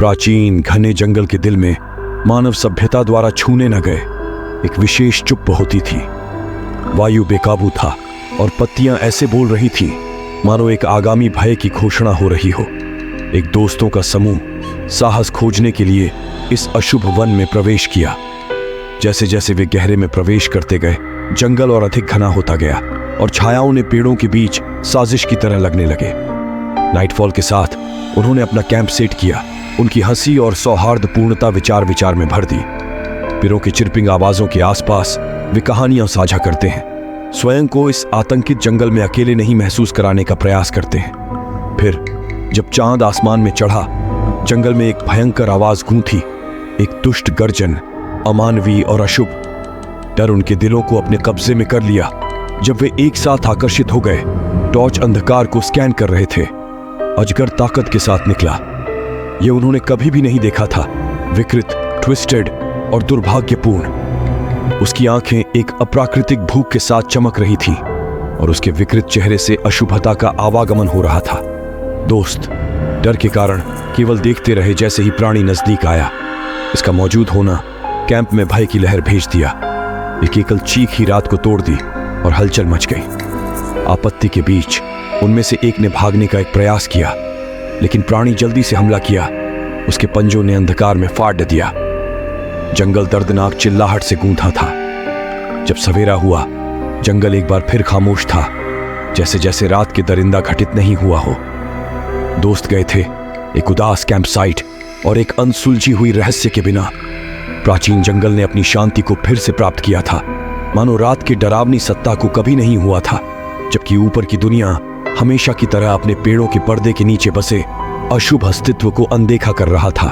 प्राचीन घने जंगल के दिल में मानव सभ्यता द्वारा छूने न गए एक विशेष चुप्प होती थी। वायु बेकाबू था और पत्तियां ऐसे बोल रही थीं मानो एक आगामी भय की घोषणा हो रही हो। एक दोस्तों का समूह साहस खोजने के लिए इस अशुभ वन में प्रवेश किया। जैसे जैसे वे गहरे में प्रवेश करते गए, जंगल और अधिक घना होता गया और छायाओं ने पेड़ों के बीच साजिश की तरह लगने लगे। नाइटफॉल के साथ उन्होंने अपना कैंप सेट किया। उनकी हंसी और सौहार्दपूर्णता विचार विचार में भर दी। पिरों की चिरपिंग आवाजों के आसपास वे कहानियां साझा करते हैं, स्वयं को इस आतंकित जंगल में अकेले नहीं महसूस कराने का प्रयास करते हैं। फिर जब चांद आसमान में चढ़ा, जंगल में एक भयंकर आवाज गूंथी, एक दुष्ट गर्जन, अमानवीय और अशुभ। डर उनके दिलों को अपने कब्जे में कर लिया। जब वे एक साथ आकर्षित हो गए, टॉर्च अंधकार को स्कैन कर रहे थे। अजगर ताकत के साथ निकला। यह उन्होंने कभी भी नहीं देखा था, विकृत, ट्विस्टेड और दुर्भाग्यपूर्ण। उसकी आंखें एक अप्राकृतिक भूख के साथ चमक रही थीं और उसके विकृत चेहरे से अशुभता का आवागमन हो रहा था। दोस्त डर के कारण केवल देखते रहे जैसे ही प्राणी नजदीक आया। इसका मौजूद होना कैंप में भय की लहर भेज दिया। एक एकल चीख ही रात को तोड़ दी और हलचल मच गई। आपत्ति के बीच उनमें से एक ने भागने का एक प्रयास किया, लेकिन प्राणी जल्दी से हमला किया। उसके पंजों ने अंधकार में फाड़ दिया। जंगल दर्दनाक चिल्लाहट से गूंथा था। जब सवेरा हुआ, जंगल एक बार फिर खामोश था, जैसे जैसे रात के दरिंदा घटित नहीं हुआ हो। दोस्त गए थे एक उदास कैंप साइट और एक अनसुलझी हुई रहस्य के बिना। प्राचीन जंगल ने अपनी शांति को फिर से प्राप्त किया था, मानो रात की डरावनी सत्ता को कभी नहीं हुआ था, जबकि ऊपर की दुनिया हमेशा की तरह अपने पेड़ों के पर्दे के नीचे बसे अशुभ अस्तित्व को अनदेखा कर रहा था।